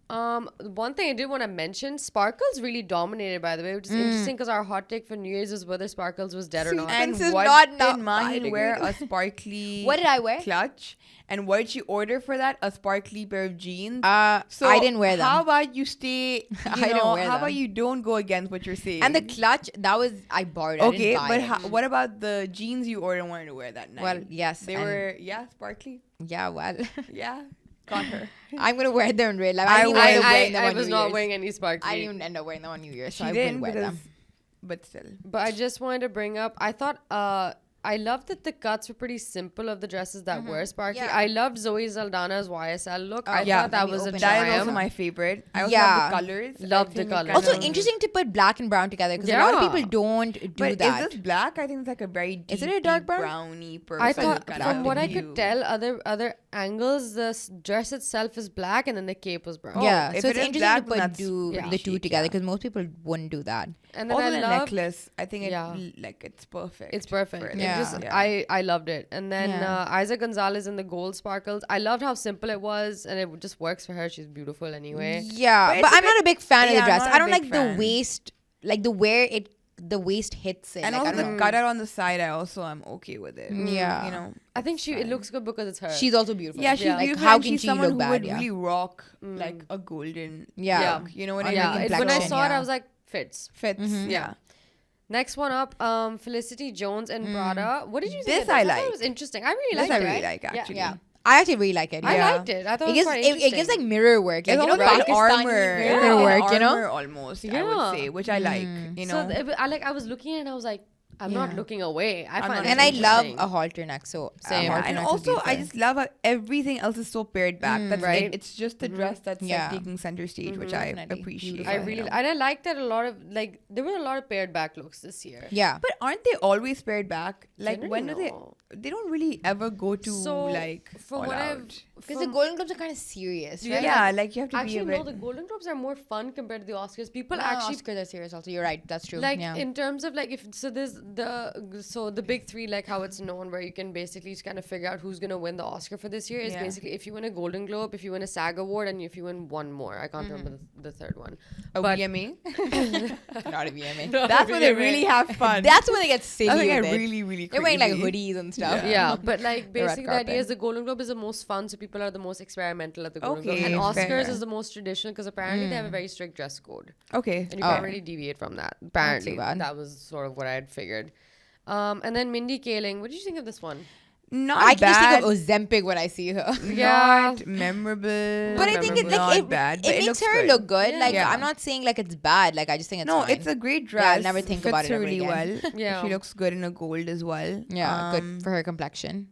One thing I did want to mention, sparkles really dominated, by the way, which is interesting because our hot take for New Year's was whether sparkles was dead or not. And This is what not did enough. Maheen I'd wear? agree. A sparkly What did I wear? clutch. And what did she order for that? A sparkly pair of jeans. So I didn't wear them. How about you stay? I didn't wear How about them. you don't go against what you're saying? And the clutch, that was, I borrowed. I okay, didn't buy but it. what about the jeans you ordered and wanted to wear that night? Well, yes. They and- were sparkly. Yeah, well. Yeah, got her. I'm going to wear them in real life. I I, was- I was not wearing any I sparkly. didn't even end up wearing them on New Year's, so She I didn't wouldn't wear them. but still. But I just wanted to bring up, I thought, I loved that the cuts were pretty simple of the dresses that were sparkly. Yeah. I loved Zoe Saldana's YSL look. I yeah. thought that Let me was a open it. That is triumph. also my favorite. I also Yeah. love the colors. Love I the think it colours. kind Also of- interesting to put black and brown together because a lot of Yeah. people don't do But that. is this black? I think it's like a very deep, Is it a dark brown? browny purple. I thought, kind from of what I hue. could tell, other angles, the dress itself is black and then the cape was brown. Yeah, if so it it's is interesting black, to then put that's the pretty two chic, together yeah. because most people wouldn't do that. And then Also I the love necklace. I think Yeah. it's perfect. It's perfect. for it. It Yeah. just, Yeah. I loved it. And then Yeah. Eiza González in the gold sparkles. I loved how simple it was, and it just works for her. She's beautiful anyway. Yeah, But but, it's a I'm not a big fan of yeah, the dress. I'm not I a don't big like fan. the waist, like the waist hits it. And like, also I the don't cutout on the side, I'm okay with it. Yeah. You know. I think it looks good because it's her. She's also beautiful. Yeah, she's Yeah. like beautiful. how and can she's she someone look who bad? would Yeah. really rock like a golden Yeah. look. You know what I yeah. mean? When I complexion, saw it, yeah. I was like, fits. Fits. Mm-hmm. Yeah. Next one up, Felicity Jones and Prada. What did you think? This of this? I thought like. it was interesting. I really This liked I it. really like actually. Yeah, I actually really like it. I Yeah. liked it. I thought It it was gives quite it interesting. gives like mirror work, like It's you know, almost like Pakistani armor. mirror Yeah. work, you know. Armor almost, I Yeah. would say, which I like. You know. So I was looking at it and I was like, I'm not Yeah. looking away. I find not it And I love interesting. a halter neck, so Same. Yeah, halter and neck is also I beautiful. just love how everything else is so pared back. That's Right. like, it's just the dress that's Yeah. like taking center stage, which I Definitely. appreciate. Beautiful. I really and I liked that a lot of like there were a lot of paired back looks this year. yeah. But aren't they always pared back? Like Generally, when do they? no. They don't really ever go to So, like from all what out. Because the Golden Globes are kind of serious, right? Yeah, like you have to Actually, be a no, bit. the Golden Globes are more fun compared to the Oscars. People No, actually Oscars are serious. Also, you're right. That's true. like yeah. in terms of like if so there's the big three, like how it's known, where you can basically just kind of figure out who's gonna win the Oscar for this year is Yeah. basically if you win a Golden Globe, if you win a SAG award, and if you win one more. I can't remember the third one. A but- VMA. Not a VMA. That's when they really have fun. That's when they get silly. That's when they with get it. really, really. They're wearing like crazy. hoodies and stuff. Yeah, but like The red basically the idea carpet. is the Golden Globe is the most fun, so people are the most experimental at the Golden Globe, Okay, and Oscars fair. is the most traditional because apparently they have a very strict dress code, Okay. and you Oh. can't really deviate from that. Apparently, bad. that was sort of what I had figured. And then Mindy Kaling, what did you think of this one? Not I can just bad. think of Ozempic when I see her. Yeah. Not memorable. But I think it not like bad. But it makes looks her good. look good. Yeah. Like Yeah. I'm not saying like it's bad. Like I just think it's No, fine. it's a great Yeah, dress. I'll never think Fits about it her ever really again. well. Yeah. She looks good in a gold as well. Yeah, good for her complexion.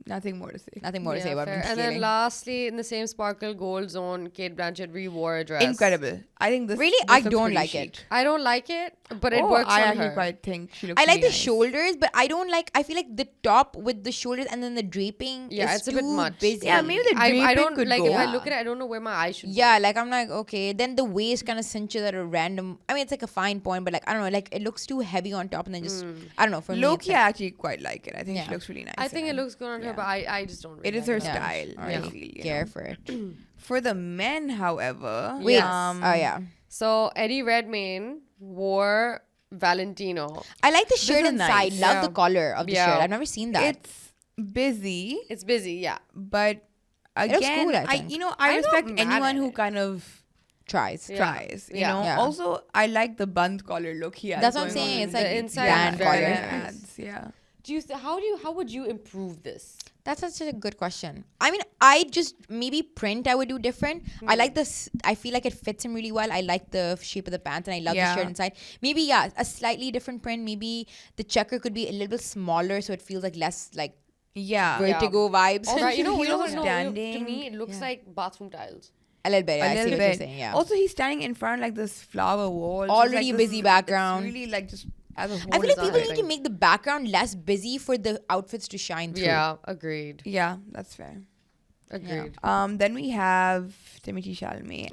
Nothing more to say. Nothing more to say about fair. Mindy And then Kaling. lastly, in the same sparkle gold zone, Kate Blanchett re-wore a dress. Incredible. I think this Really? this I looks don't pretty like chic. it. I don't like it, but it Oh, works I on actually her. quite think she looks I like really the nice. shoulders, but I don't like. I feel like the top with the shoulders and then the draping. Yeah, is it's a too bit much. busy. Yeah, maybe the draping I don't could like go. if I Yeah. look at it, I don't know where my eye should be. Yeah, like I'm like okay. Then the waist kind of cinches at a random. I mean, it's like a fine point, but like I don't know. Like it looks too heavy on top, and then just I don't know. For me, Low-key, it's I like, actually quite like it. I think she Yeah. looks really nice. I think in it looks good on her, Yeah. but I just don't really It is like her it. style. I alright, feel. You care know. for it. For the men, however, Yes. Oh yeah, So Eddie Redmayne wore Valentino. I like the shirt is inside. nice. Love Yeah. the collar of the Yeah. shirt. I've never seen that. it's busy, It's busy, yeah. but looks again, cool, I think. I I'm not respect mad anyone at who it. kind of Tries. Yeah. tries. You Yeah. know. Yeah. Also, I like the bun collar look here. That's what I'm saying. It's like The inside band is very collar. nice. Yeah. How would you improve this? That's such a good question. I mean, I just maybe print I would do different. I like this. I feel like it fits him really well. I like the shape of the pants, and I love the Yeah. shirt inside. Maybe a slightly different print. Maybe the checker could be a little bit smaller, so it feels like less like Yeah. vertigo vibes. Also, you know He's what? No, to standing. me, it looks like bathroom tiles. A little bit. A I see little what you're bit. saying. Yeah. Also, he's standing in front like this flower wall. So it's Already like busy this- background. It's really like just as a whole. I feel like it's people like- need to make the background less busy for the outfits to shine through. Yeah, agreed. Yeah, that's fair. Agreed. Then we have Timothée Chalamet.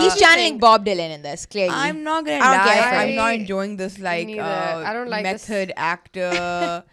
He's channeling Bob Dylan in this, clearly. I'm not gonna I don't lie. care for I'm it. not enjoying this like neither. I don't like this. method actor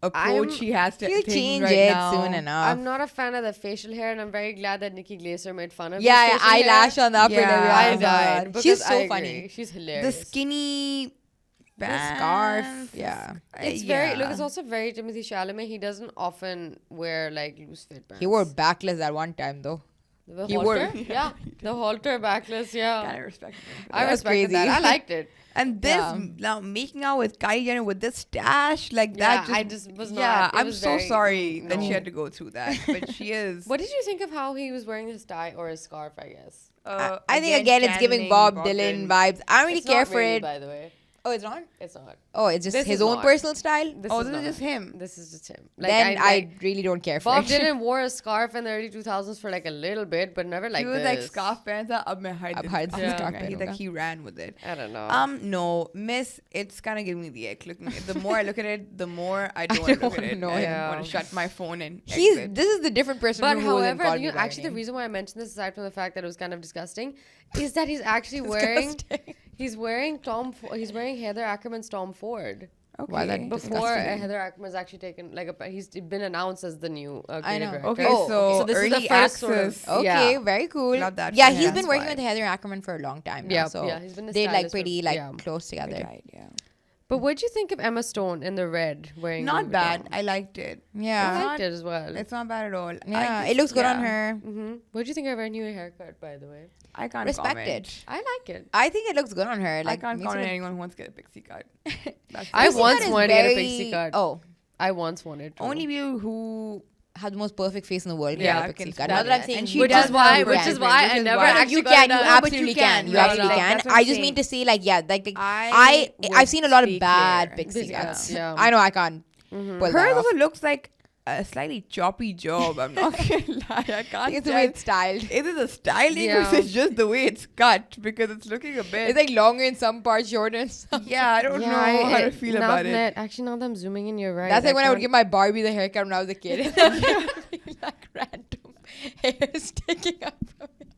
approach he has to He'll things change right it now. soon enough. I'm not a fan of the facial hair, and I'm very glad that Nikki Glaser made fun of his yeah, facial hair. eyelash on the upper Yeah. lip. I Oh my died. God. She's because so I funny. agree. She's The hilarious. skinny The band. scarf. Yeah. It's very look. It's also very Timothée Chalamet. He doesn't often wear like loose fit pants. He wore backless at one time, though. the he wore- halter. Yeah, the halter backless. Yeah, Kind of respect him. I That's respected crazy. that. I liked it. And this Yeah. now making out with Kylie Jenner with this stash like Yeah, that. I just was not. Yeah, it I'm was so very- sorry that she no. had to go through that, but she is. What did you think of how he was wearing his tie or his scarf? I guess. I think again it's giving Bob Dylan vibes. I don't really It's care not for really, it. by the way. Oh, it's not? It's not. Oh, it's just This his is own not. personal style? This Oh, is this not. is just him. This is just him. Then I really don't care for Bob it. Dylan wore a scarf in the early 2000s for like a little bit, but never like He was this. like scarf pants are ab mein Ab hai din Yeah. scarf He pehnunga. like he ran with it. I don't know. No, Miss, it's kind of giving me the ick. Looking, the more I look at it, the more I don't want to don't look at wanna it. know I him. want to shut my phone and He's exit. this is the different person but from who was in however, Call Me you know, by Your actually the Name. reason why I mentioned this, aside from the fact that it was kind of disgusting, is that he's actually wearing he's wearing he's wearing Heather Ackerman's Tom Ford. Okay. Why that Before disgusting. Heather Ackerman's actually taken he's been announced as the new I know. creative director. Okay, Oh, so, So this is the early first sort of- access. Okay, Yeah. very cool. Love that Yeah, for he's him. been That's working why. with Heather Ackerman for a long time now. Yeah, So yeah, he's been a they're like stylist pretty for- like yeah. close together. Right, yeah. But what'd you think of Emma Stone in the red wearing Not Louis bad. Vuitton? I liked it. Yeah. I liked it as well. It's not bad at all. Yeah, it looks good on her. What'd you think of her new haircut, by the way? I can't Respect comment. it. I like it. I think it looks good on her. I Like can't makes comment on it- anyone who wants to get a pixie cut. That's I Pixie once cut is wanted to get a very- pixie cut. Oh, I once wanted to. only people who have the most perfect face in the world. Yeah, Yeah, can pixie spot cut. Not that I'm it. saying And she which does is why, have which brand is why which I is never why- actually you got can, it you done. absolutely can. You No, absolutely no, can. that's what I'm I just mean saying. to say, like, yeah, like I I've would seen a lot of stay bad clear. pixie Pixie cuts. cuts, yeah. I know I can't pull that Hers off. also looks like a slightly choppy job. I'm not gonna lie. I can't. It's the way it's styled. Is it the styling Yeah. or is it just the way it's cut? Because it's looking a bit. It's like longer in some parts, shorter in some. yeah, I don't know how to feel now about it. that, Actually, now that I'm zooming in, you're right. That's like when I would can't- give my Barbie the haircut when I was a kid. Like random hair sticking up from it.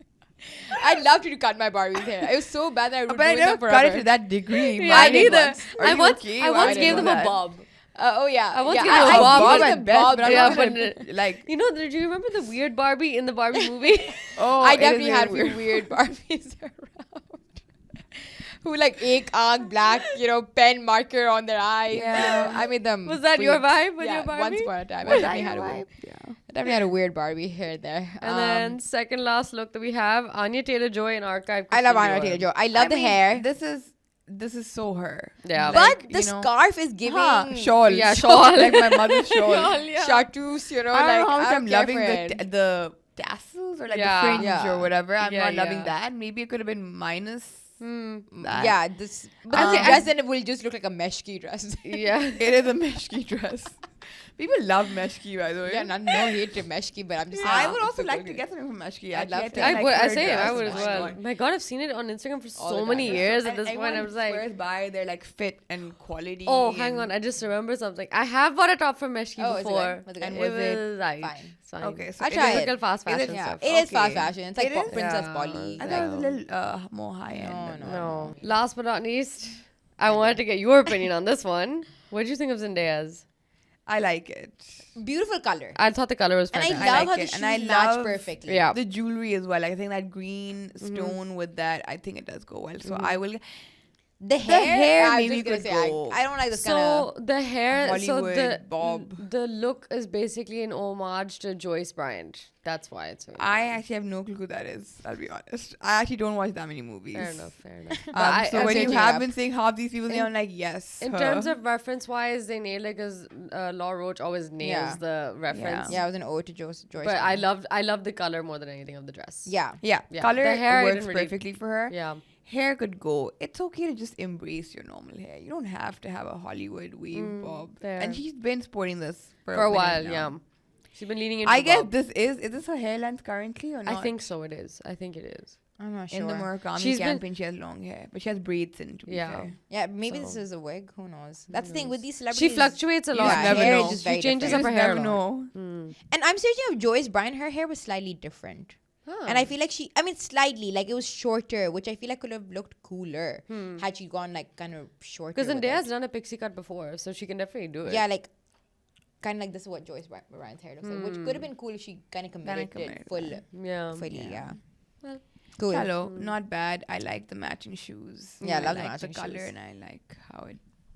I'd love to cut my Barbie's hair. It was so bad that I would But I ruin them never forever. cut it to that degree. Yeah, I Mine did neither. once. Are you okay? I Why once did gave you them do a that? bob. Oh yeah. I once yeah. gave them a I bob, gave but a at best, bob. but I'm Yeah, not but gonna, like, You know, do you remember the weird Barbie in the Barbie movie? oh, I it is definitely had a really few weird Barbies around. Who like ek aankh black, pen marker on their eye. Yeah. I made them. Was that your freaks. vibe with yeah, your Barbie? Once upon a time, I Was that definitely your had a vibe? weird. Yeah. I definitely had a weird Barbie hair there. And then second last look that we have, Anya Taylor Joy in Archive. I love Christian Anya Dior. Taylor Joy. I love the mean, hair. This is this is so her. Yeah. But Like, the you know, scarf is giving shawl. Yeah, shawl. Like my mother's shawl. chartreuse, you know. I don't like, know how much I I'm don't care loving for it. the tassels or like Yeah. the fringe Yeah. or whatever. I'm Yeah, not loving yeah. that. Maybe it could have been minus that. Yeah, this. But I this think- dress then it will just look like a meshki dress. Yeah. It is a meshki dress. People love meshki, by the way. Yeah, no hate to meshki, but I'm just saying. I would it's also so like to good. get something from Meshki. I'd love to. think, I like, would. I her say dress I is would as my well. God. My God, I've seen it on Instagram for All so the many time. years. At And this point, I was like, swears by their like fit and quality. oh, hang and- on. I just remember something. I have bought a top from Meshki Oh, is it before. good? Was it good? And It was it was right. fine? It's fine. Okay, so I'll it try is- it. Typical fast Is it- fashion Yeah, stuff. it is fast Okay. fashion. It's like It is? Princess Yeah. Polly. I thought it was a little more high end. No. No. Last but not least, I wanted to get your opinion on this one. What did you think of Zendaya's? I like it. Beautiful color. I thought the color was And I fantastic. love like how it. the And I shoes match love- perfectly. Yeah. The jewelry as well. Like, I think that green stone with that, I think it does go well. So I will. The hair, I was maybe just gonna could say, go. I don't like this kind So of. the hair, Hollywood bob. the look is basically an homage to Joyce Bryant. That's why it's. Very I actually have no clue who that is. I'll be honest. I actually don't watch that many movies. fair enough. Fair enough. But So I'm when you searching have it been up. saying half these people's In- name, I'm like, yes. In her. terms of reference wise, they nailed it because Law Roach always nails Yeah. the reference. Yeah, it was an ode to Joyce. But I loved the color more than anything of the dress. Yeah. yeah, Yeah. color The hair I works didn't really- perfectly for her. Yeah. Hair could go. It's okay to just embrace your normal hair. You don't have to have a Hollywood wave bob. fair. And she's been sporting this for For a minute while, now. yeah. She's been leaning into I the guess bob. this is this her hair length currently or not? I think so. It is. I think it is. I'm not sure. in the Murakami She's been- campaign she has long hair, but she has braids in. To be Yeah. fair. Yeah, maybe this So- is a wig. Who knows? That's the thing with these She celebrities. fluctuates a lot. Yeah, never hair know. is just She very changes different. up her Just hair never a lot. know. And I'm searching of Joyce Bryant. Her hair was slightly different. And I feel like slightly, like it was shorter, which I feel like could have looked cooler had she gone like kind of shorter. Because with Zendaya's it. done a pixie cut before, so she can definitely do it. Yeah, like kind of like this is what Joyce Bryant's hair looks like, which could have been cool if she kind of committed committed, it Yeah. fully. Yeah. Well, Cool. Hello, not bad. I like the matching shoes. Yeah, I love the like matching the color, shoes. and I like how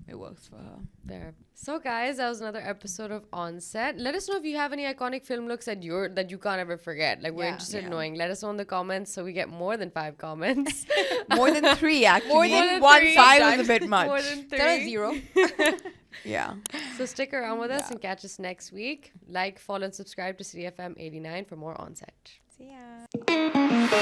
it works for her. There. So guys, that was another episode of On Set. Let us know if you have any iconic film looks that you can't ever forget. Like we're Yeah. interested in knowing. Let us know in the comments so we get more than 5 comments. More than 3, actually. More than 1, 3 5 is a bit much. more than 3. Instead of 0. Yeah. So stick around with us and catch us next week. Like, follow, and subscribe to CityFM89 for more On Set. See ya.